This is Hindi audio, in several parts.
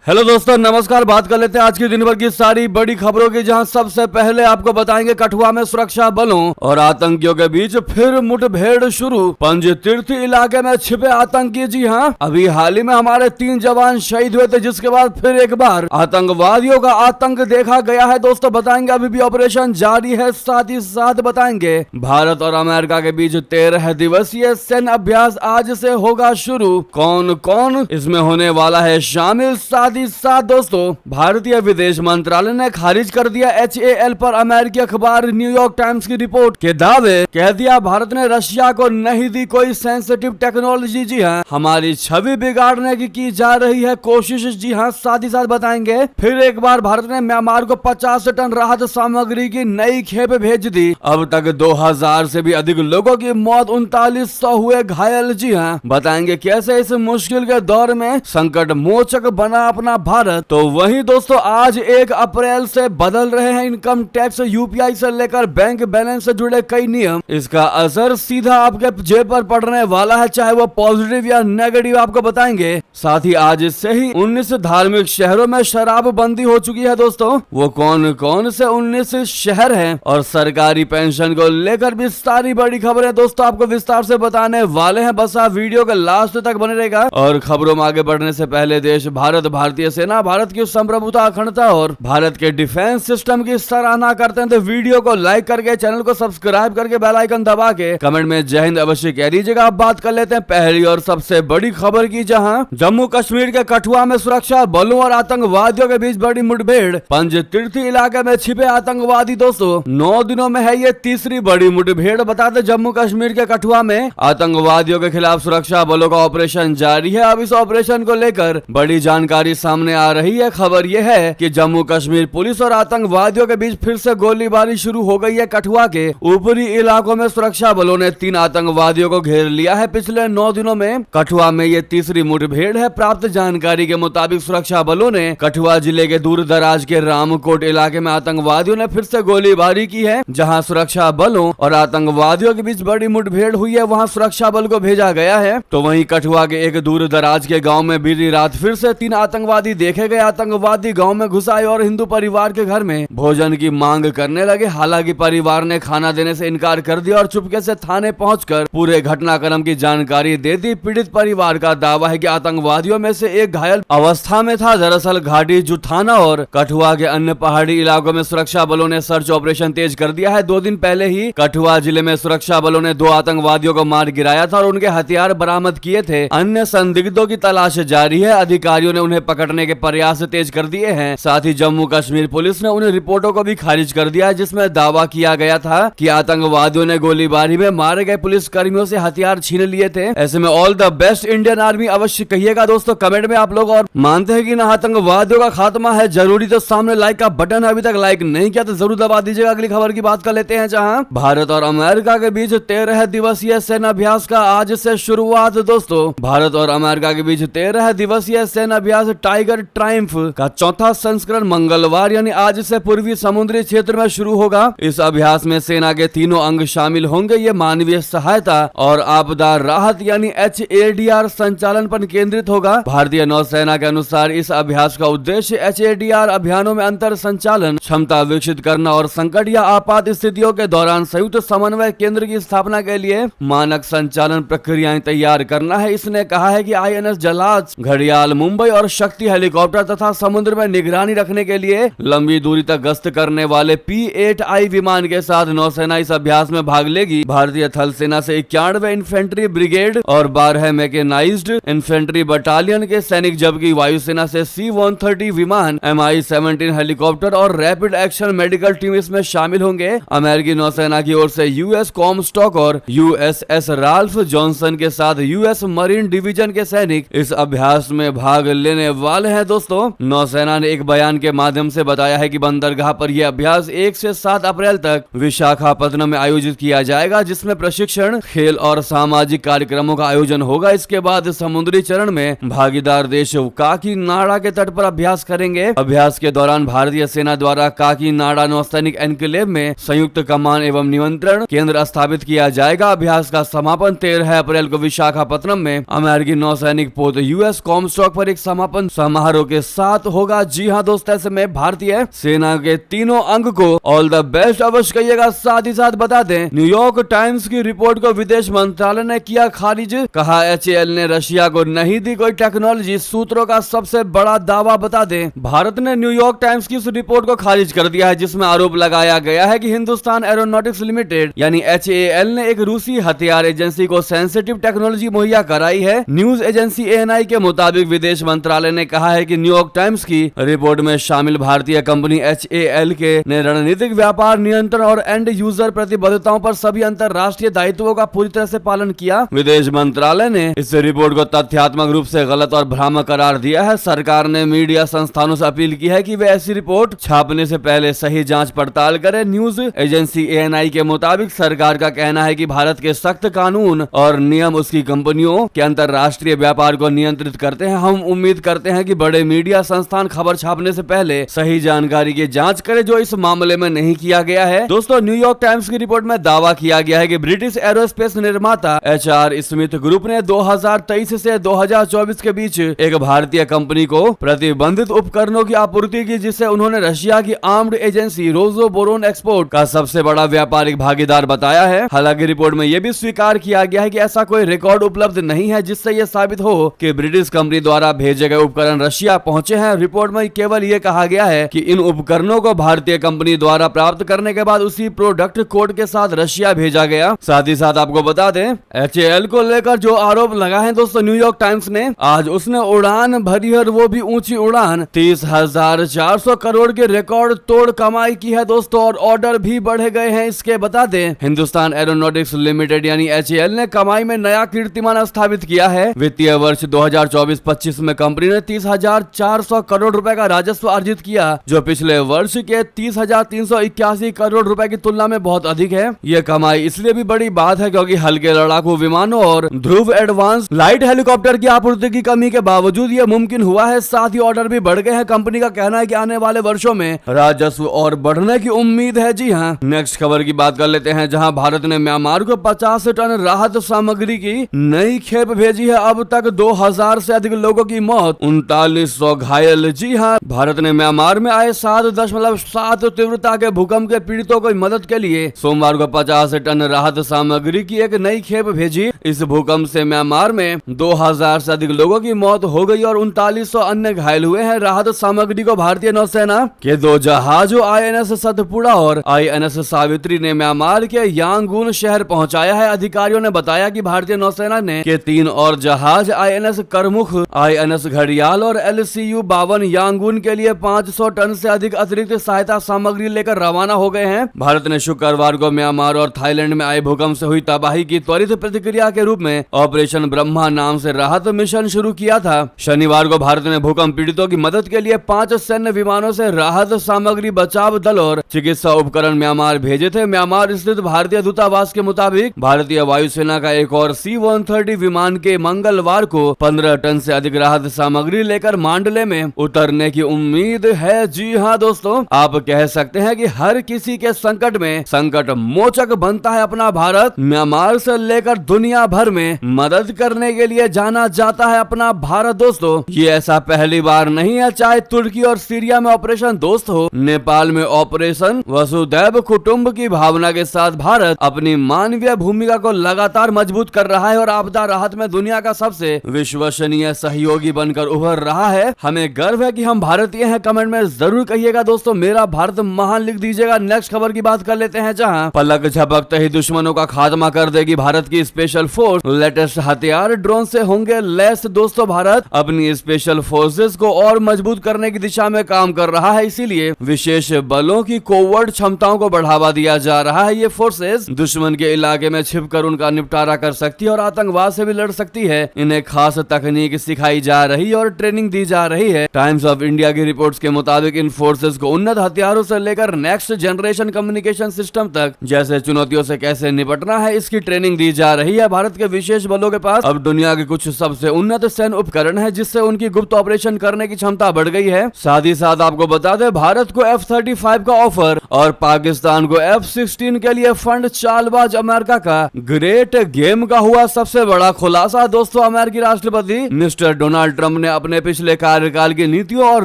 हेलो दोस्तों, नमस्कार। बात कर लेते हैं आज की दिन भर की सारी बड़ी खबरों की, जहां सबसे पहले आपको बताएंगे कठुआ में सुरक्षा बलों और आतंकियों के बीच फिर मुठभेड़ शुरू। पंजतीर्थ इलाके में छिपे आतंकी, जी हां, अभी हाल ही में हमारे 3 जवान शहीद हुए थे, जिसके बाद फिर एक बार आतंकवादियों का आतंक देखा गया है। दोस्तों बताएंगे अभी भी ऑपरेशन जारी है, साथ ही साथ बताएंगे भारत और अमेरिका के बीच 13 दिवसीय सैन्य अभ्यास आज से होगा शुरू। कौन कौन इसमें होने वाला है शामिल। साथ ही साथ दोस्तों भारतीय विदेश मंत्रालय ने खारिज कर दिया HAL पर अमेरिकी अखबार न्यूयॉर्क टाइम्स की रिपोर्ट के दावे। कह दिया भारत ने रशिया को नहीं दी कोई सेंसिटिव टेक्नोलॉजी। जी हां, हमारी छवि बिगाड़ने की जा रही है कोशिश। जी हां, साथ ही साथ बताएंगे फिर एक बार भारत ने म्यांमार को 50 टन राहत सामग्री की नई खेप भेज दी। अब तक 2000 से भी अधिक लोगों की मौत, 3900 हुए घायल। जी हां, बताएंगे कैसे इस मुश्किल के दौर में संकट मोचक बना अपना भारत। तो वहीं दोस्तों आज 1 अप्रैल से बदल रहे हैं इनकम टैक्स, UPI से लेकर बैंक बैलेंस से जुड़े कई नियम। इसका असर सीधा आपके जेब पर पड़ने वाला है, चाहे वो पॉजिटिव या नेगेटिव, आपको बताएंगे। साथ ही आज से ही 19 धार्मिक शहरों में शराब बंदी हो चुकी है। दोस्तों वो कौन कौन से 19 शहर हैं और सरकारी पेंशन को लेकर भी सारी बड़ी खबरें दोस्तों आपको विस्तार से बताने वाले हैं। बस आप वीडियो के लास्ट तक बने रहेगा। और खबरों में आगे बढ़ने से पहले देश भारत, भारतीय सेना भारत की संप्रभुता, अखंडता और भारत के डिफेंस सिस्टम की सराहना करते हैं, तो वीडियो को लाइक करके, चैनल को सब्सक्राइब करके, बेल आइकन दबा के कमेंट में जय हिंद अवश्य कह दीजिएगा। अब बात कर लेते हैं पहली और सबसे बड़ी खबर की, जहां जम्मू कश्मीर के कठुआ में सुरक्षा बलों और आतंकवादियों के बीच बड़ी मुठभेड़। पंजतीर्थ इलाके में छिपे आतंकवादी। दोस्तों 9 दिनों में है ये तीसरी बड़ी मुठभेड़। बताते जम्मू कश्मीर के कठुआ में आतंकवादियों के खिलाफ सुरक्षा बलों का ऑपरेशन जारी है। अब इस ऑपरेशन को लेकर बड़ी जानकारी सामने आ रही है। खबर यह है कि जम्मू कश्मीर पुलिस और आतंकवादियों के बीच फिर से गोलीबारी शुरू हो गई है। कठुआ के ऊपरी इलाकों में सुरक्षा बलों ने 3 आतंकवादियों को घेर लिया है। पिछले 9 दिनों में कठुआ में ये तीसरी मुठभेड़ है। प्राप्त जानकारी के मुताबिक सुरक्षा बलों ने कठुआ जिले के दूर दराज के रामकोट इलाके में आतंकवादियों ने फिर से गोलीबारी की है। जहां सुरक्षा बलों और आतंकवादियों के बीच बड़ी मुठभेड़ हुई है, वहां सुरक्षा बल को भेजा गया है। तो वहीं कठुआ के एक दूर दराज के गाँव में बीती रात फिर से 3 आतंकवादी देखे गए। आतंकवादी गांव में घुस आए और हिंदू परिवार के घर में भोजन की मांग करने लगे। हालांकि परिवार ने खाना देने से इनकार कर दिया और चुपके से थाने पहुंचकर पूरे घटनाक्रम की जानकारी दे दी। पीड़ित परिवार का दावा है कि आतंकवादियों में से एक घायल अवस्था में था। दरअसल घाटी जुठाना और कठुआ के अन्य पहाड़ी इलाकों में सुरक्षा बलों ने सर्च ऑपरेशन तेज कर दिया है। 2 दिन पहले ही कठुआ जिले में सुरक्षा बलों ने 2 आतंकवादियों को मार गिराया था और उनके हथियार बरामद किए थे। अन्य संदिग्धों की तलाश जारी है। अधिकारियों ने उन्हें पकड़ने के प्रयास तेज कर दिए हैं। साथ ही जम्मू कश्मीर पुलिस ने उन रिपोर्टों को भी खारिज कर दिया है जिसमें दावा किया गया था कि आतंकवादियों ने गोलीबारी में मारे गए पुलिस कर्मियों से हथियार छीन लिए थे। ऐसे में all the best Indian army अवश्य कहिएगा दोस्तों कमेंट में आप लोग। और मानते हैं कि ना आतंकवादियों का खात्मा है जरूरी, तो सामने लाइक का बटन है, अभी तक लाइक नहीं किया तो जरूर दबा दीजिएगा। अगली खबर की बात कर लेते हैं, जहां भारत और अमेरिका के बीच 13 दिवसीय सैन्य अभ्यास का आज से शुरुआत। दोस्तों भारत और अमेरिका के बीच 13 दिवसीय सैन्य अभ्यास टाइगर ट्रायम्फ का चौथा संस्करण मंगलवार यानी आज से पूर्वी समुद्री क्षेत्र में शुरू होगा। इस अभ्यास में सेना के तीनों अंग शामिल होंगे। ये मानवीय सहायता और आपदा राहत यानी HADR संचालन पर केंद्रित होगा। भारतीय नौसेना के अनुसार इस अभ्यास का उद्देश्य HADR अभियानों में अंतर संचालन क्षमता विकसित करना और संकट या आपात स्थितियों के दौरान संयुक्त समन्वय केंद्र की स्थापना के लिए मानक संचालन प्रक्रियाएं तैयार करना है। इसने कहा है कि INS जहाज, घड़ियाल, मुंबई और शक्ति हेलीकॉप्टर तथा समुद्र में निगरानी रखने के लिए लंबी दूरी तक गश्त करने वाले P-8I विमान के साथ नौसेना इस अभ्यास में भाग लेगी। भारतीय थल सेना से 91वें इन्फेंट्री ब्रिगेड और 12 मैकेनाइज्ड इन्फेंट्री बटालियन के सैनिक, जबकि वायुसेना से C-130 विमान, MI-17 हेलीकॉप्टर और रैपिड एक्शन मेडिकल टीम इसमें शामिल होंगे। अमेरिकी नौसेना की ओर से US कॉमस्टॉक और USS राल्फ जॉनसन के साथ US मरीन डिवीजन के सैनिक इस अभ्यास में भाग लेने वाले हैं। दोस्तों नौसेना ने एक बयान के माध्यम से बताया है कि बंदरगाह पर यह अभ्यास 1 से 7 अप्रैल तक विशाखापत्तनम में आयोजित किया जाएगा, जिसमें प्रशिक्षण, खेल और सामाजिक कार्यक्रमों का आयोजन होगा। इसके बाद समुद्री चरण में भागीदार देश काकीनाडा के तट पर अभ्यास करेंगे। अभ्यास के दौरान भारतीय सेना द्वारा काकीनाडा नौसैनिक एनक्लेव में संयुक्त कमान एवं नियंत्रण केंद्र स्थापित किया जाएगा। अभ्यास का समापन 13 अप्रैल को विशाखापत्तनम में अमेरिकी नौसैनिक पोत US कॉमस्टॉक पर एक समापन समारोह के साथ होगा। जी हाँ दोस्त, ऐसे में भारतीय सेना के तीनों अंग को ऑल द बेस्ट अवश्य कहिएगा। साथ ही साथ बता दें, न्यूयॉर्क टाइम्स की रिपोर्ट को विदेश मंत्रालय ने किया खारिज। कहा HAL ने रशिया को नहीं दी कोई टेक्नोलॉजी। सूत्रों का सबसे बड़ा दावा बता दें, भारत ने न्यूयॉर्क टाइम्स की उस रिपोर्ट को खारिज कर दिया है जिसमें आरोप लगाया गया है कि हिंदुस्तान एरोनॉटिक्स लिमिटेड यानी HAL ने एक रूसी हथियार एजेंसी को सेंसिटिव टेक्नोलॉजी मुहैया कराई है। न्यूज एजेंसी ANI के मुताबिक विदेश मंत्रालय ने कहा है कि न्यूयॉर्क टाइम्स की रिपोर्ट में शामिल भारतीय कंपनी HAL के ने रणनीतिक व्यापार नियंत्रण और एंड यूजर प्रतिबद्धताओं पर सभी अंतरराष्ट्रीय दायित्वों का पूरी तरह से पालन किया। विदेश मंत्रालय ने इस रिपोर्ट को तथ्यात्मक रूप से गलत और भ्रामक करार दिया है। सरकार ने मीडिया संस्थानों से अपील की है कि वे ऐसी रिपोर्ट छापने से पहले सही जांच पड़ताल करें। न्यूज एजेंसी ANI के मुताबिक सरकार का कहना है कि भारत के सख्त कानून और नियम उसकी कंपनियों के अंतरराष्ट्रीय व्यापार को नियंत्रित करते हैं। हम उम्मीद करते हैं कि बड़े मीडिया संस्थान खबर छापने से पहले सही जानकारी की जांच करें, जो इस मामले में नहीं किया गया है। दोस्तों, न्यूयॉर्क टाइम्स की रिपोर्ट में दावा किया गया है कि ब्रिटिश एरोस्पेस निर्माता HR स्मिथ ग्रुप ने 2023 से 2024 के बीच एक भारतीय कंपनी को प्रतिबंधित उपकरणों की आपूर्ति की, जिसे उन्होंने रशिया की आर्म्ड एजेंसी रोसोबोरोन एक्सपोर्ट का सबसे बड़ा व्यापारिक भागीदार बताया है। हालांकि रिपोर्ट में यह भी स्वीकार किया गया है कि ऐसा कोई रिकॉर्ड उपलब्ध नहीं है जिससे यह साबित हो कि ब्रिटिश कंपनी द्वारा भेजे गए उपकरण रशिया पहुंचे हैं। रिपोर्ट में केवल यह कहा गया है कि इन उपकरणों को भारतीय कंपनी द्वारा प्राप्त करने के बाद उसी प्रोडक्ट कोड के साथ रशिया भेजा गया। साथ ही साथ आपको बता दें, HAL को लेकर जो आरोप लगा है दोस्तों, न्यूयॉर्क टाइम्स ने आज उसने उड़ान भरी और वो भी ऊंची उड़ान 30,400 करोड़ के रिकॉर्ड तोड़ कमाई की है दोस्तों, और ऑर्डर भी बढ़े गए हैं। इसके बता दें, हिंदुस्तान एरोनॉटिक्स लिमिटेड यानी HAL ने कमाई में नया कीर्तिमान स्थापित किया है। वित्तीय वर्ष 2024-25 में कंपनी ने 30,400 करोड़ रुपए का राजस्व अर्जित किया, जो पिछले वर्ष के 30,381 करोड़ रुपए की तुलना में बहुत अधिक है। यह कमाई इसलिए भी बड़ी बात है क्योंकि हल्के लड़ाकू विमानों और ध्रुव एडवांस लाइट हेलीकॉप्टर की आपूर्ति की कमी के बावजूद यह मुमकिन हुआ है। साथ ही ऑर्डर भी बढ़ गए हैं। कंपनी का कहना है कि आने वाले वर्षों में राजस्व और बढ़ने की उम्मीद है। जी हाँ, नेक्स्ट खबर की बात कर लेते हैं, जहां भारत ने म्यांमार को 50 टन राहत सामग्री की नई खेप भेजी है। अब तक 2000 से अधिक लोगों की मौत, 3900 घायल। जी हाँ, भारत ने म्यांमार में आए 7.7 तीव्रता के भूकंप के पीड़ितों को मदद के लिए सोमवार को 50 टन राहत सामग्री की एक नई खेप भेजी। इस भूकंप से म्यांमार में 2000 से अधिक लोगों की मौत हो गई और 3900 अन्य घायल हुए हैं। राहत सामग्री को भारतीय नौसेना के 2 जहाजों INS सतपुड़ा और INS सावित्री ने म्यांमार के यांगून शहर पहुंचाया है। अधिकारियों ने बताया कि भारतीय नौसेना ने के 3 और जहाज INS करमुख, INS घड़ियाल और LCU-52 यांगून के लिए 500 टन से अधिक अतिरिक्त सहायता सामग्री लेकर रवाना हो गए हैं। भारत ने शुक्रवार को म्यांमार और थाईलैंड में आए भूकंप से हुई तबाही की त्वरित प्रतिक्रिया के रूप में ऑपरेशन ब्रह्मा नाम से राहत मिशन शुरू किया था। शनिवार को भारत ने भूकंप पीड़ितों की मदद के लिए 5 सैन्य विमानों से राहत सामग्री, बचाव दल और चिकित्सा उपकरण म्यांमार भेजे थे। म्यांमार स्थित भारतीय दूतावास के मुताबिक भारतीय वायुसेना का एक और C-130 विमान के मंगलवार को 15 टन से अधिक राहत सामग्री लेकर मांडले में उतरने की उम्मीद है। जी हाँ दोस्तों, आप कह सकते हैं कि हर किसी के संकट में संकट मोचक बनता है अपना भारत। म्यांमार से लेकर दुनिया भर में मदद करने के लिए जाना जाता है अपना भारत। दोस्तों, ये ऐसा पहली बार नहीं है। चाहे तुर्की और सीरिया में ऑपरेशन दोस्त हो, नेपाल में ऑपरेशन वसुदैव कुटुंब की भावना के साथ भारत अपनी मानवीय भूमिका को लगातार मजबूत कर रहा है और आपदा राहत में दुनिया का सबसे विश्वसनीय सहयोगी बनकर उभर रहा है। हमें गर्व है कि हम भारतीय हैं। कमेंट में जरूर कहिएगा दोस्तों, मेरा भारत महान लिख दीजिएगा। नेक्स्ट खबर की बात कर लेते हैं, जहां पलक झपकते ही दुश्मनों का खात्मा कर देगी भारत की स्पेशल फोर्स। लेटेस्ट हथियार ड्रोन से होंगे लैस। दोस्तों, भारत अपनी स्पेशल फोर्सेस को और मजबूत करने की दिशा में काम कर रहा है, इसीलिए विशेष बलों की कोवर्ट क्षमताओं को बढ़ावा दिया जा रहा है। ये फोर्सेस दुश्मन के इलाके में छिपकर उनका निपटारा कर सकती है और आतंकवाद से भी लड़ सकती है। इन्हें खास तकनीक सिखाई जा रही है और ट्रेनिंग दी जा रही है। टाइम्स ऑफ इंडिया की रिपोर्ट्स के मुताबिक इन फोर्सेस को उन्नत हथियारों से लेकर नेक्स्ट जनरेशन कम्युनिकेशन सिस्टम तक जैसे चुनौतियों से कैसे निपटना है, इसकी ट्रेनिंग दी जा रही है। भारत के विशेष बलों के पास अब दुनिया के कुछ सबसे उन्नत सैन्य उपकरण है, जिससे उनकी गुप्त ऑपरेशन करने की क्षमता बढ़ गई है। साथ ही साथ आपको बता दें, भारत को F-35 का ऑफर और पाकिस्तान को F-16 के लिए फंड। चालबाज अमेरिका का ग्रेट गेम का हुआ सबसे बड़ा खुलासा। दोस्तों, अमेरिकी राष्ट्रपति मिस्टर डोनाल्ड ट्रंप ने अपने अपने पिछले कार्यकाल की नीतियों और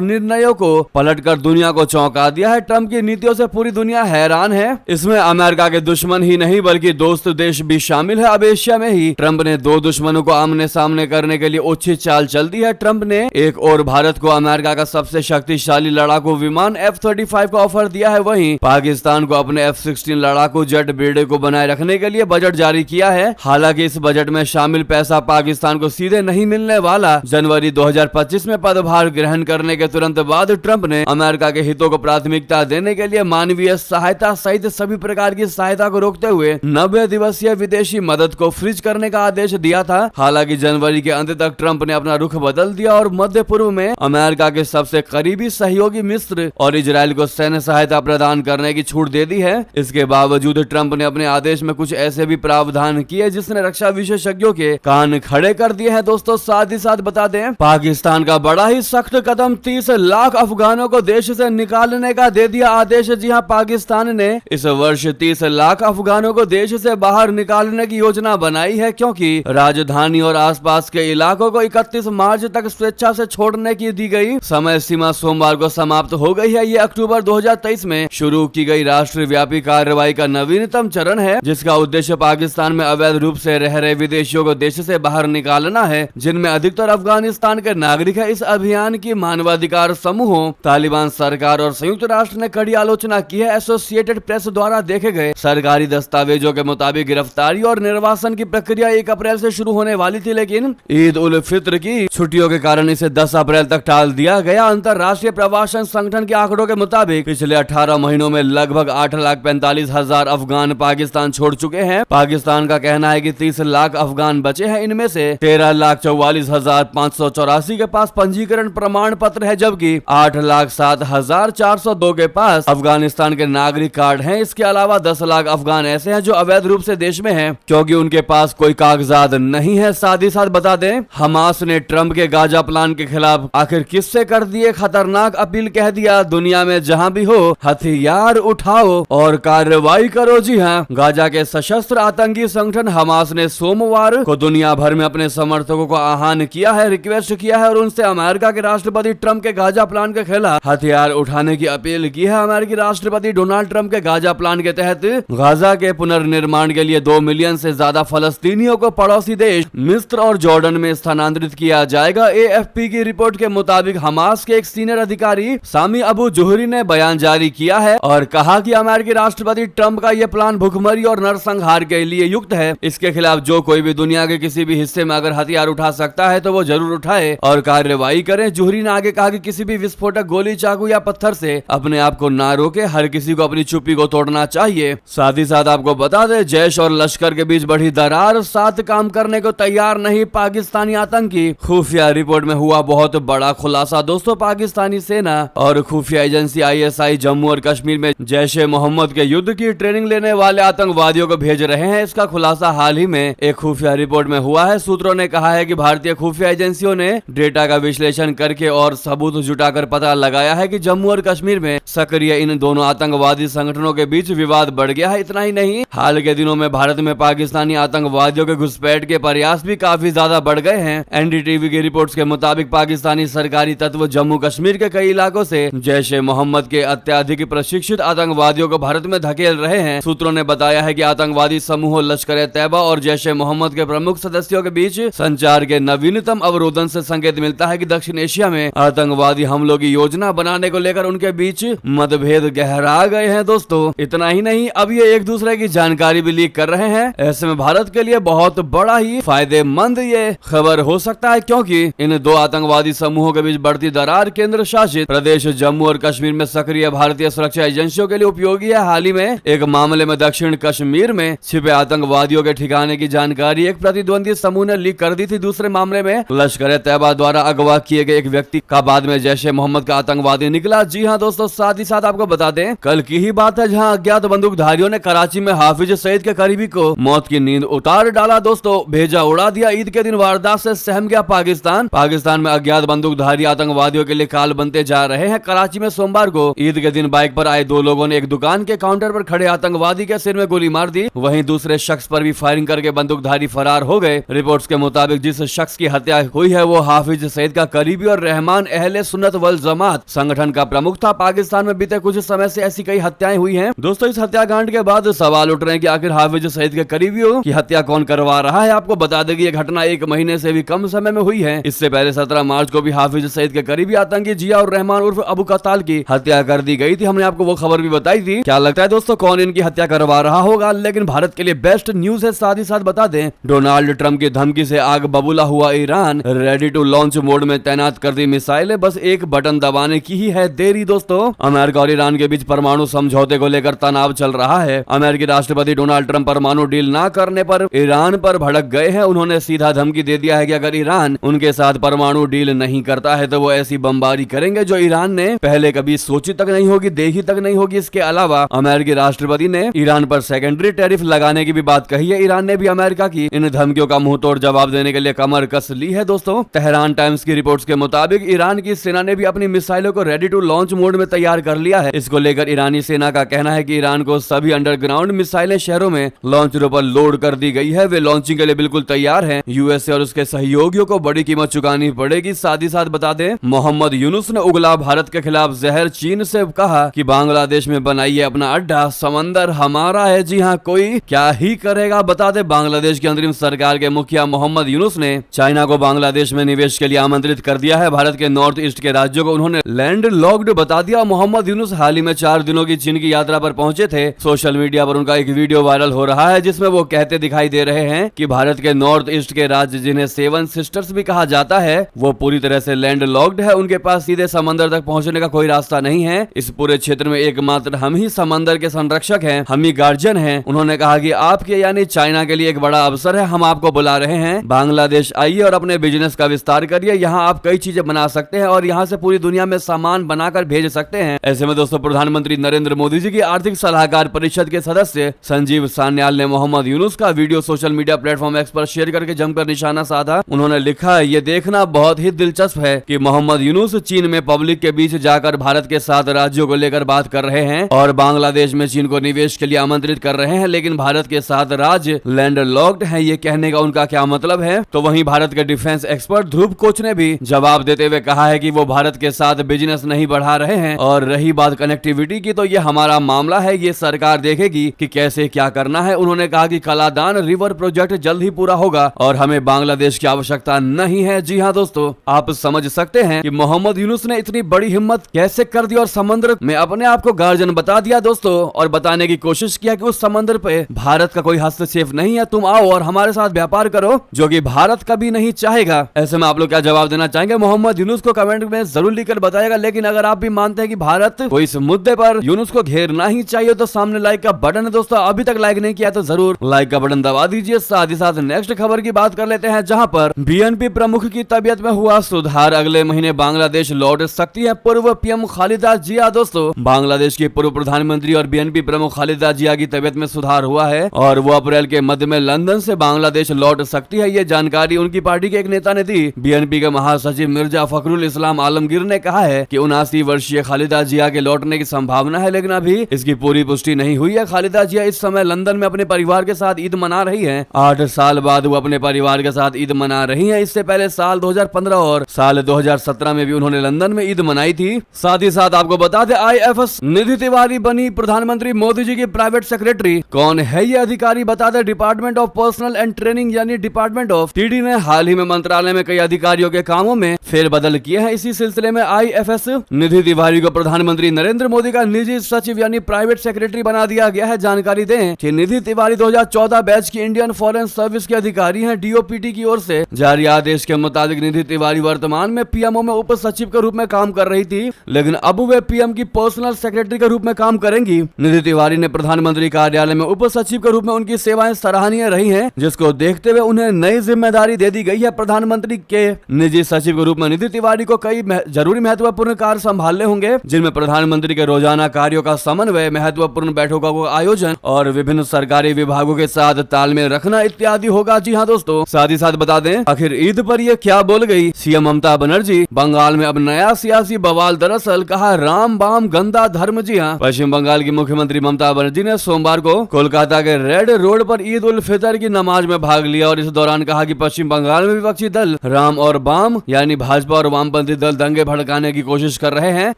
निर्णयों को पलटकर दुनिया को चौंका दिया है। ट्रंप की नीतियों से पूरी दुनिया हैरान है। इसमें अमेरिका के दुश्मन ही नहीं बल्कि दोस्त देश भी शामिल है। अब एशिया में ही ट्रंप ने दो दुश्मनों को आमने सामने करने के लिए उचित चाल चल दी है। ट्रंप ने एक और भारत को अमेरिका का सबसे शक्तिशाली लड़ाकू विमान F-35 का ऑफर दिया है, वहीं पाकिस्तान को अपने F-16 लड़ाकू जेट ब्रीड को बनाए रखने के लिए बजट जारी किया है। हालांकि इस बजट में शामिल पैसा पाकिस्तान को सीधे नहीं मिलने वाला। जनवरी 2025 में पदभार ग्रहण करने के तुरंत बाद ट्रंप ने अमेरिका के हितों को प्राथमिकता देने के लिए मानवीय सहायता सहित सभी प्रकार की सहायता को रोकते हुए 90 दिवसीय विदेशी मदद को फ्रीज करने का आदेश दिया था। हालांकि जनवरी के अंत तक ट्रंप ने अपना रुख बदल दिया और मध्य पूर्व में अमेरिका के सबसे करीबी सहयोगी मिस्र और इजराइल को सैन्य सहायता प्रदान करने की छूट दे दी है। इसके बावजूद ट्रंप ने अपने आदेश में कुछ ऐसे भी प्रावधान किए जिसने रक्षा विशेषज्ञों के कान खड़े कर दिए हैं। दोस्तों साथ ही साथ बता दें, पाकिस्तान का बड़ा ही सख्त कदम 30 लाख अफगानों को देश से निकालने का दे दिया आदेश। जी हां, पाकिस्तान ने इस वर्ष 30 लाख अफगानों को देश से बाहर निकालने की योजना बनाई है, क्योंकि राजधानी और आसपास के इलाकों को 31 मार्च तक स्वेच्छा से छोड़ने की दी गई समय सीमा सोमवार को समाप्त हो गई है। ये अक्टूबर 2023 में शुरू की गई राष्ट्रव्यापी कार्रवाई का नवीनतम चरण है, जिसका उद्देश्य पाकिस्तान में अवैध रूप से रह रहे विदेशियों को देश से बाहर निकालना है, जिनमें अधिकतर अफगानिस्तान के नागरिक है। इस अभियान की मानवाधिकार समूहों, तालिबान सरकार और संयुक्त राष्ट्र ने कड़ी आलोचना की है। एसोसिएटेड प्रेस द्वारा देखे गए सरकारी दस्तावेजों के मुताबिक गिरफ्तारी और निर्वासन की प्रक्रिया 1 अप्रैल से शुरू होने वाली थी, लेकिन ईद उल फित्र की छुट्टियों के कारण इसे 10 अप्रैल तक टाल दिया गया। अंतर्राष्ट्रीय प्रवासन संगठन के आंकड़ों के मुताबिक पिछले 18 महीनों में लगभग 8,45,000 अफगान पाकिस्तान छोड़ चुके हैं। पाकिस्तान का कहना है कि 30 लाख अफगान बचे हैं। इनमें से 13,44,584 के पास पंजीकरण प्रमाण पत्र है, जबकि 8,07,402 के पास अफगानिस्तान के नागरिक कार्ड हैं। इसके अलावा 10 लाख अफगान ऐसे हैं जो अवैध रूप से देश में हैं, क्योंकि उनके पास कोई कागजात नहीं है। साथ ही साथ बता दें, हमास ने ट्रंप के गाजा प्लान के खिलाफ आखिर किससे कर दिए खतरनाक अपील, कह दिया दुनिया में जहां भी हो हथियार उठाओ और कार्रवाई करो। जी हां, गाजा के सशस्त्र आतंकी संगठन हमास ने सोमवार को दुनिया भर में अपने समर्थकों को आह्वान किया है, रिक्वेस्ट किया है और उनसे अमेरिका के राष्ट्रपति ट्रंप के गाजा प्लान के खिलाफ हथियार उठाने की अपील की है। अमेरिकी राष्ट्रपति डोनाल्ड ट्रंप के गाजा प्लान के तहत गाजा के पुनर्निर्माण के लिए 2 मिलियन से ज्यादा फलस्तीनियों को पड़ोसी देश मिस्र और जॉर्डन में स्थानांतरित किया जाएगा। AFP की रिपोर्ट के मुताबिक हमास के एक सीनियर अधिकारी सामी अबू जुहरी ने बयान जारी किया है और कहा कि अमेरिकी राष्ट्रपति ट्रंप का यह प्लान भुखमरी और नरसंहार के लिए युक्त है। इसके खिलाफ जो कोई भी दुनिया के किसी भी हिस्से में अगर हथियार उठा सकता है तो वो जरूर उठाए और कार्रवाई करे। जुहरी ने आगे कहा कि किसी भी विस्फोटक, गोली, चाकू या पत्थर से अपने आप को ना रोके, हर किसी को अपनी चुप्पी को तोड़ना चाहिए। साथ ही साथ आपको बता दें, जैश और लश्कर के बीच बढ़ी दरार, साथ काम करने को तैयार नहीं पाकिस्तानी आतंकी। खुफिया रिपोर्ट में हुआ बहुत बड़ा खुलासा। दोस्तों, पाकिस्तानी सेना और खुफिया एजेंसी ISI जम्मू और कश्मीर में जैश ए मोहम्मद के युद्ध की ट्रेनिंग लेने वाले आतंकवादियों को भेज रहे हैं। इसका खुलासा हाल ही में एक खुफिया रिपोर्ट में हुआ है। सूत्रों ने कहा है कि भारतीय खुफिया एजेंसियों ने डेटा का विश्लेषण करके और सबूत जुटाकर पता लगाया है कि जम्मू और कश्मीर में सक्रिय इन दोनों आतंकवादी संगठनों के बीच विवाद बढ़ गया है। इतना ही नहीं, हाल के दिनों में भारत में पाकिस्तानी आतंकवादियों के घुसपैठ के प्रयास भी काफी ज्यादा बढ़ गए हैं। NDTV की रिपोर्ट्स के मुताबिक पाकिस्तानी सरकारी तत्व जम्मू कश्मीर के कई इलाकों से जैश ए मोहम्मद के अत्याधिक प्रशिक्षित आतंकवादियों को भारत में धकेल रहे हैं। सूत्रों ने बताया है कि आतंकवादी समूहों लश्कर तैयबा और जैश ए मोहम्मद के प्रमुख सदस्यों के बीच संचार के नवीनतम अवरोधन से संकेत मिलता है कि दक्षिण एशिया में आतंकवादी हमलों की योजना बनाने को लेकर उनके बीच मतभेद गहरा गए हैं। दोस्तों, इतना ही नहीं, अब ये एक दूसरे की जानकारी भी लीक कर रहे हैं। ऐसे में भारत के लिए बहुत बड़ा ही फायदेमंद ये खबर हो सकता है, क्योंकि इन दो आतंकवादी समूहों के बीच बढ़ती दरार केंद्र शासित प्रदेश जम्मू और कश्मीर में सक्रिय भारतीय सुरक्षा एजेंसियों के लिए उपयोगी है। हाल ही में एक मामले में दक्षिण कश्मीर में छिपे आतंकवादियों के ठिकाने की जानकारी एक प्रतिद्वंदी समूह ने लीक कर दी थी। दूसरे मामले में लश्कर तैयबा द्वारा अगवा किए गए एक व्यक्ति का बाद में जैश ए मोहम्मद का आतंकवादी निकला। जी हाँ दोस्तों, साथ ही साथ आपको बता दें, कल की ही बात है जहां अज्ञात बंदूकधारियों ने कराची में हाफिज सईद के करीबी को मौत की नींद उतार डाला। दोस्तों, भेजा उड़ा दिया। ईद के दिन वारदात से सहम गया पाकिस्तान में अज्ञात बंदूकधारी आतंकवादियों के लिए काल बनते जा रहे हैं। कराची में सोमवार को ईद के दिन बाइक पर आए 2 लोगों ने एक दुकान के काउंटर पर खड़े आतंकवादी के सिर में गोली मार दी। वहीं दूसरे शख्स पर भी फायरिंग करके बंदूकधारी फरार हो गए। रिपोर्ट्स के मुताबिक जिस शख्स की हत्या हुई है वो हाफिज हाफिज सईद का करीबी और रहमान अहले सुन्नत वल जमात संगठन का प्रमुख था। पाकिस्तान में बीते कुछ समय से ऐसी कई हत्याएं हुई हैं। दोस्तों, इस हत्याकांड के बाद सवाल उठ रहे हैं कि आखिर हाफिज सईद के करीबियों की हत्या कौन करवा रहा है। आपको बता दें कि यह घटना 1 महीने से भी कम समय में हुई है। इससे पहले 17 मार्च को भी हाफिज सईद के करीबी आतंकी जिया और रहमान उर्फ अबू कताल की हत्या कर दी गई थी। हमने आपको वो खबर भी बताई थी। क्या लगता है दोस्तों, कौन इनकी हत्या करवा रहा होगा? लेकिन भारत के लिए बेस्ट न्यूज है। साथ ही साथ बता दें, डोनाल्ड ट्रंप की धमकी से आग बबूला हुआ Iran, ready to launch mode में तैनात कर दी मिसाइलें, बस एक बटन दबाने की ही है देरी। दोस्तों, अमेरिका और ईरान के बीच परमाणु समझौते को लेकर तनाव चल रहा है। अमेरिकी राष्ट्रपति डोनाल्ड ट्रंप परमाणु डील न करने पर ईरान पर भड़क गए हैं। उन्होंने सीधा धमकी दे दिया है कि अगर ईरान उनके साथ परमाणु डील नहीं करता है तो वो ऐसी बमबारी करेंगे जो ईरान ने पहले कभी सोची तक नहीं होगी, देखी तक नहीं होगी। इसके अलावा अमेरिकी राष्ट्रपति ने ईरान पर सेकेंडरी टैरिफ लगाने की भी बात कही है। ईरान ने भी अमेरिका की इन धमकियों का मुंहतोड़ जवाब देने के लिए कमर कस ली है। दोस्तों, तेहरान टाइम्स की रिपोर्ट्स के मुताबिक ईरान की सेना ने भी अपनी मिसाइलों को रेडी टू लॉन्च मोड में तैयार कर लिया है। इसको लेकर ईरानी सेना का कहना है कि ईरान को सभी अंडरग्राउंड मिसाइलें शहरों में लॉन्चरों पर लोड कर दी गई है। वे लॉन्चिंग के लिए बिल्कुल तैयार हैं। यूएसए और उसके सहयोगियों को बड़ी कीमत चुकानी पड़ेगी। साथ ही साथ बता दें, मोहम्मद यूनुस ने उगला भारत के खिलाफ जहर। चीन से कहा कि बांग्लादेश में बनाइए अपना अड्डा, समंदर हमारा है। जी हाँ, कोई क्या ही करेगा। बता दें, बांग्लादेश की अंतरिम सरकार के मुखिया मोहम्मद यूनुस ने चाइना को बांग्लादेश में निवेश के लिए आमंत्रित कर दिया है। भारत के नॉर्थ ईस्ट के राज्यों को उन्होंने लैंड लॉक्ड बता दिया। मोहम्मद यूनुस हाल ही में 4 दिनों की चीन की यात्रा पर पहुंचे थे। सोशल मीडिया पर उनका एक वीडियो वायरल हो रहा है जिसमें वो कहते दिखाई दे रहे हैं कि भारत के नॉर्थ ईस्ट के राज्य, जिन्हें 7 सिस्टर्स भी कहा जाता है, वो पूरी तरह से लैंड लॉक्ड है। उनके पास सीधे समंदर तक पहुंचने का कोई रास्ता नहीं है। इस पूरे क्षेत्र में एकमात्र हम ही समंदर के संरक्षक हैं, हम ही गार्जियन हैं। उन्होंने कहा कि आपके यानी चाइना के लिए एक बड़ा अवसर है, हम आपको बुला रहे हैं। बांग्लादेश आइए और अपने बिजनेस का विस्तार करिए। यहाँ आप कई चीजें बना सकते हैं और यहाँ से पूरी दुनिया में सामान बनाकर भेज सकते हैं। ऐसे में दोस्तों, प्रधानमंत्री नरेंद्र मोदी जी की आर्थिक सलाहकार परिषद के सदस्य संजीव सान्याल ने मोहम्मद यूनुस का video social media platform x पर शेयर करके जमकर निशाना साधा। उन्होंने लिखा है, ये देखना बहुत ही दिलचस्प है कि मोहम्मद यूनुस चीन में पब्लिक के बीच जाकर भारत के 7 राज्यों को लेकर बात कर रहे हैं और बांग्लादेश में चीन को निवेश के लिए आमंत्रित कर रहे हैं, लेकिन भारत के 7 राज्य लैंड लॉक्ड हैं। ये कहने का उनका क्या मतलब है? तो वहीं भारत के डिफेंस एक्सपर्ट ध्रुव कोच ने भी जवाब देते हुए कहा है कि वो भारत के साथ बिजनेस नहीं बढ़ा रहे हैं। और रही बात कनेक्टिविटी की, तो ये हमारा मामला है, ये सरकार देखेगी कि कैसे क्या करना है। उन्होंने कहा कि कलादान रिवर प्रोजेक्ट जल्द ही पूरा होगा और हमें बांग्लादेश की आवश्यकता नहीं है। जी हाँ दोस्तों, आप समझ सकते हैं कि मोहम्मद यूनुस ने इतनी बड़ी हिम्मत कैसे कर दी और समुद्र में अपने आप को गार्जियन बता दिया दोस्तों, और बताने की कोशिश किया कि उस समुद्र पे भारत का कोई हस्तक्षेप नहीं है, तुम आओ और हमारे साथ व्यापार करो, जो कि भारत कभी नहीं चाहेगा। ऐसे में आप लोग क्या जवाब देना चाहेंगे? मोहम्मद यूनुस को कमेंट में जरूर लिखकर बताइएगा। लेकिन अगर आप भी मानते हैं कि भारत को इस मुद्दे पर यूनुस को घेरना ही चाहिए तो सामने लाइक का बटन है दोस्तों, अभी तक लाइक नहीं किया तो जरूर लाइक का बटन दबा दीजिए। साथ ही साथ नेक्स्ट खबर की बात कर लेते हैं, जहां पर बीएनपी प्रमुख की तबियत में हुआ सुधार। अगले महीने बांग्लादेश लौट सकती है पूर्व पीएम खालिदा जिया। दोस्तों, बांग्लादेश की पूर्व प्रधानमंत्री और बीएनपी प्रमुख खालिदा जिया की तबियत में सुधार हुआ है और वो अप्रैल के मध्य में लंदन से बांग्लादेश लौट सकती है। ये जानकारी उनकी पार्टी के एक नेता ने दी। बीएनपी के महासचिव मिर्जा फखरुल इस्लाम आलमगीर ने कहा है कि 79 वर्षीय खालिदा जिया के लौटने की संभावना है, लेकिन अभी इसकी पूरी पुष्टि नहीं हुई है। खालिदा जिया इस समय लंदन में अपने परिवार के साथ ईद मना रही है। 8 साल बाद वो अपने परिवार के साथ ईद मना रही है। इससे पहले साल 2015 और साल 2017 में भी उन्होंने लंदन में ईद मनाई थी। साथ ही साथ आपको बता दें, आईएफएस निधि तिवारी बनी प्रधानमंत्री मोदी जी की प्राइवेट सेक्रेटरी। कौन है ये अधिकारी? बता दें, department of personal and training यानी डिपार्टमेंट ऑफ टीडी ने हाल ही में मंत्रालय में कई अधिकारियों के कामों में फेरबदल किए हैं। इसी सिलसिले में आईएफएस निधि तिवारी को प्रधानमंत्री नरेंद्र मोदी का निजी सचिव यानी प्राइवेट सेक्रेटरी बना दिया गया है। जानकारी दें कि निधि तिवारी 2014 बैच की इंडियन फॉरेन सर्विस के अधिकारी हैं। डीओपीटी की ओर से जारी आदेश के मुताबिक निधि तिवारी वर्तमान में पीएमओ में उप सचिव के रूप में काम कर रही थी, लेकिन अब वे पीएम की पर्सनल सेक्रेटरी के रूप में काम करेंगी। निधि तिवारी ने प्रधानमंत्री कार्यालय में उप सचिव के रूप में उनकी सेवाएं सराहनीय रही हैं, जिसको देखते हुए उन्हें नई जिम्मेदारी दे दी गई है। प्रधानमंत्री के निजी सचिव के रूप में निधि तिवारी को कई जरूरी महत्वपूर्ण कार्य संभालने होंगे, जिनमें प्रधानमंत्री के रोजाना कार्यों का समन्वय, महत्वपूर्ण बैठकों का आयोजन और विभिन्न सरकारी विभागों के साथ तालमेल रखना इत्यादि होगा। जी हाँ दोस्तों, साथ ही साथ बता दें, आखिर ईद पर ये क्या बोल गई सीएम ममता बनर्जी? बंगाल में अब नया सियासी बवाल। दरअसल कहा राम बाम गंदा धर्म। जी हाँ, पश्चिम बंगाल की मुख्यमंत्री ममता बनर्जी ने सोमवार को कोलकाता के रेड रोड पर ईद उल फितर की नमाज में भाग लिया और इस दौरान कहा कि पश्चिम बंगाल में विपक्षी दल राम राम और बाम यानी भाजपा और वामपंथी दल दंगे भड़काने की कोशिश कर रहे हैं।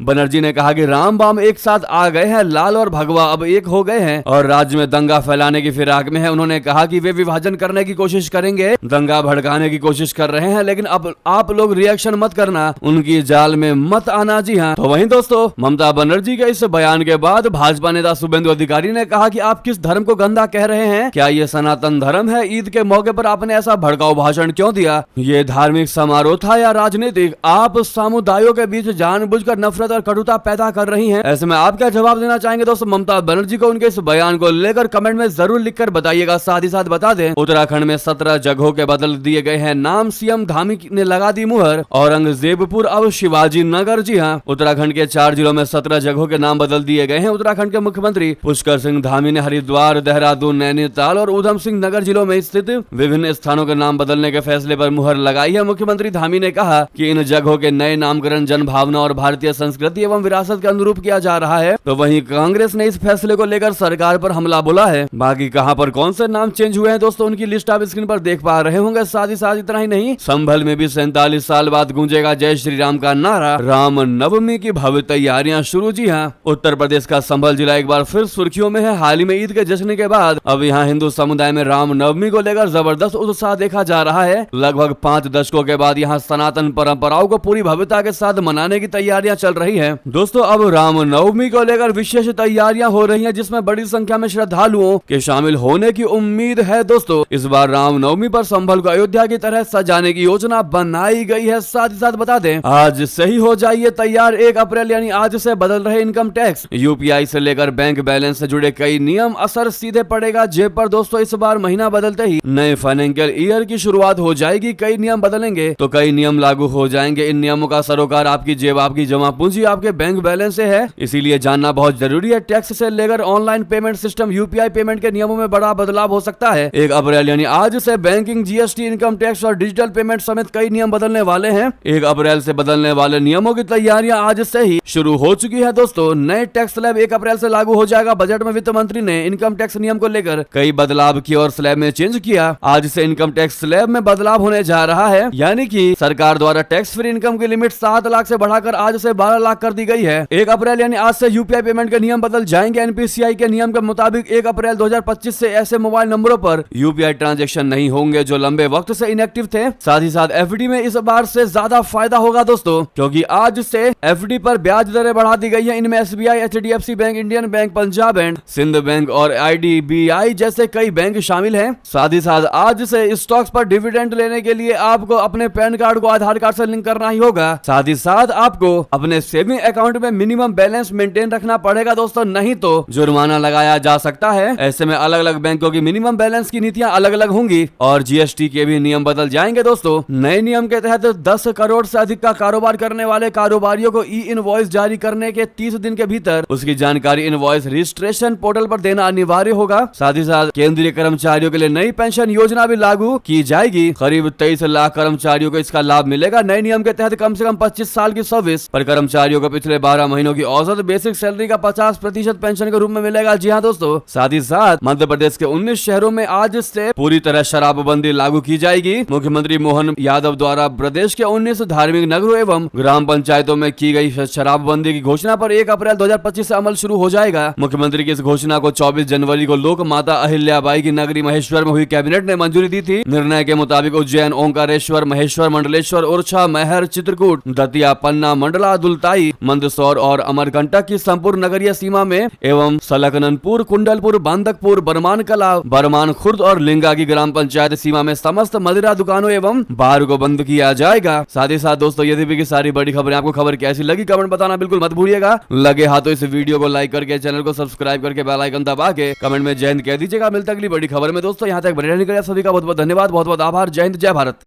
बनर्जी ने कहा कि राम बाम एक साथ आ गए हैं, लाल और भगवा अब एक हो गए हैं और राज्य में दंगा फैलाने की फिराक में है। उन्होंने कहा कि वे विभाजन करने की कोशिश करेंगे, दंगा भड़काने की कोशिश कर रहे हैं, लेकिन अब आप लोग रिएक्शन मत करना, उनकी जाल में मत आना। जी हाँ, तो वहीं दोस्तों ममता बनर्जी के इस बयान के बाद भाजपा नेता शुभेंदु अधिकारी ने कहा कि आप किस धर्म को गंदा कह रहे हैं? क्या ये सनातन धर्म है? ईद के मौके पर आपने ऐसा भड़काऊ भाषण क्यों दिया? ये धार्मिक समारोह था या राजनीतिक? आप समुदायों के बीच जानबूझकर नफरत और कटुता पैदा कर रही हैं। ऐसे में आप क्या जवाब देना चाहेंगे दोस्तों ममता बनर्जी को? उनके इस बयान को लेकर कमेंट में जरूर लिखकर बताइएगा। साथ ही साथ बता दें, उत्तराखंड में 17 जगहों के बदल दिए गए हैं नाम, सीएम धामी ने लगा दी मुहर। औरंगजेबपुर अब शिवाजी नगर। जी हाँ, उत्तराखंड के 4 जिलों में 17 जगहों के नाम बदल दिए गए हैं। उत्तराखंड के मुख्यमंत्री पुष्कर सिंह धामी ने हरिद्वार, देहरादून, नैनीताल और उधम सिंह नगर जिलों में स्थित विभिन्न स्थानों के नाम बदलने के फैसले पर मुहर लगाई है। मुख्यमंत्री धामी ने कहा कि इन जगहों के नए नामकरण जनभावना और भारतीय संस्कृति एवं विरासत के अनुरूप किया जा रहा है। तो वहीं कांग्रेस ने इस फैसले को लेकर सरकार पर हमला बोला है। बाकी कहां पर कौन से नाम चेंज हुए हैं दोस्तों, उनकी लिस्ट आप स्क्रीन पर देख पा रहे होंगे। साथ ही साथ इतना ही नहीं, संभल में भी 47 साल बाद गूंजेगा जय श्री राम का नारा। राम नवमी की भव्य तैयारियां शुरू। जी हाँ, उत्तर प्रदेश का संभल जिला एक बार फिर सुर्खियों में है। हाल ही में ईद के जश्न के बाद अब यहाँ हिंदू समुदाय में राम नवमी को लेकर जबरदस्त उत्साह देखा जा रहा है। लगभग 5 दशकों के बाद यहाँ सनातन परंपराओं को पूरी भव्यता के साथ मनाने की तैयारियां चल रही है। दोस्तों अब राम नवमी को लेकर विशेष तैयारियां हो रही हैं, जिसमें बड़ी संख्या में श्रद्धालुओं के शामिल होने की उम्मीद है। दोस्तों इस बार राम नवमी पर संभल को अयोध्या की तरह सजाने की योजना बनाई गई है। साथ ही साथ बता दें, आज से ही हो जाइए तैयार। 1 अप्रैल यानी आज से बदल रहे इनकम टैक्स, यूपीआई से लेकर बैंक बैलेंस से जुड़े कई नियम, असर सीधे पड़ेगा जेब पर। दोस्तों इस बार महीना बदलते ही नए फाइनेंशियल ईयर की शुरुआत हो जाएगी। कई नियम बदलेंगे तो कई नियम लागू हो जाएंगे। इन नियमों का सरोकार आपकी जेब, आपकी जमा पूंजी, आपके बैंक बैलेंस से है, इसीलिए जानना बहुत जरूरी है। टैक्स से लेकर online payment system, UPI payment के नियमों में बड़ा बदलाव हो सकता है। 1 अप्रैल यानी आज से बैंकिंग, जीएसटी, इनकम टैक्स और डिजिटल पेमेंट समेत कई नियम बदलने वाले हैं। 1 अप्रैल से बदलने वाले नियमों की तैयारियां आज से ही शुरू हो चुकी है। दोस्तों नए टैक्स स्लैब 1 अप्रैल से लागू हो जाएगा। बजट में वित्त मंत्री ने इनकम टैक्स नियम को लेकर कई बदलाव किए और स्लैब में चेंज किया। आज से इनकम टैक्स स्लैब में बदलाव होने जा रहा है, यानी कि सरकार द्वारा टैक्स फ्री इनकम की लिमिट 7 लाख से बढ़ाकर आज से 12 लाख कर दी गई है। 1 अप्रैल यानी आज से यूपीआई पेमेंट के नियम बदल जाएंगे। एनपीसीआई के नियम के मुताबिक 1 अप्रैल 2025 से ऐसे मोबाइल नंबरों पर यूपीआई ट्रांजैक्शन नहीं होंगे जो लंबे वक्त से इनएक्टिव थे। साथ ही साथ एफडी में इस बार से ज्यादा फायदा होगा दोस्तों, क्योंकि आज से एफडी पर ब्याज दरें बढ़ा दी गई है। इनमें SBI, HDFC bank, Indian bank, Punjab bank, Sind bank और आईडीबीआई जैसे कई बैंक शामिल हैं। साथ ही साथ आज से स्टॉक्स पर डिविडेंड लेने के लिए आपको अपने पैन कार्ड को आधार कार्ड से लिंक करना ही होगा। साथ ही साथ आपको अपने सेविंग अकाउंट में मिनिमम बैलेंस मेंटेन रखना पड़ेगा दोस्तों, नहीं तो जुर्माना लगाया जा सकता है। ऐसे में अलग अलग बैंकों की मिनिमम बैलेंस की नीतियां अलग अलग होंगी और जीएसटी के भी नियम बदल जाएंगे दोस्तों। नए नियम के तहत 10 करोड़ से अधिक का कारोबार करने वाले कारोबारियों को ई इनवॉइस जारी करने के 30 दिन के भीतर उसकी जानकारी इनवॉइस रजिस्ट्रेशन पोर्टल पर देना अनिवार्य होगा। साथ ही साथ केंद्रीय कर्मचारियों के लिए नई पेंशन योजना भी लागू की जाएगी। करीब 23 लाख कर्मचारियों को इसका लाभ मिलेगा। नए नियम के तहत कम से कम 25 साल की सर्विस पर कर्मचारियों को पिछले 12 महीनों की औसत बेसिक सैलरी का 50% पेंशन के रूप में मिलेगा। जी हाँ दोस्तों, साथ ही साथ मध्य प्रदेश के 19 शहरों में आज से पूरी तरह शराबबंदी लागू की जाएगी। मुख्यमंत्री मोहन यादव द्वारा प्रदेश के 19 धार्मिक नगरों एवं ग्राम पंचायतों में की गई शराबबंदी की घोषणा पर 1 अप्रैल 2025 से अमल शुरू हो जाएगा। मुख्यमंत्री की इस घोषणा को 24 जनवरी को लोक माता अहिल्याबाई की नगरी महेश्वर में हुई कैबिनेट ने मंजूरी दी थी। निर्णय के मुताबिक उज्जैन, ओंकारेश्वर, महेश्वर, मंडलेश्वर, ओरछा, महर, चित्रकूट, दतिया, पन्ना, मंडला, दुलताई, मंदसौर और अमरकंटक की संपूर्ण नगरीय सीमा में एवं सलकननपुर, कुंडलपुर, बांदकपुर, बरमान कला, बरमान खुर्द और लिंगा की ग्राम पंचायत सीमा में समस्त मदिरा दुकानों एवं बार को बंद किया जाएगा। साथ ही साथ दोस्तों यदि भी की सारी बड़ी खबरें आपको खबर कैसी लगी कमेंट बताना बिल्कुल मत भूलिएगा। लगे हाथों इस वीडियो को लाइक करके चैनल को सब्सक्राइब करके बेल आइकन दबा के कमेंट में जय हिंद कह दीजिएगा। मिलता अगली बड़ी खबर में दोस्तों, यहाँ तक बने रहने के लिए सभी का बहुत बहुत धन्यवाद, बहुत बहुत आभार। जय हिंद, जय भारत।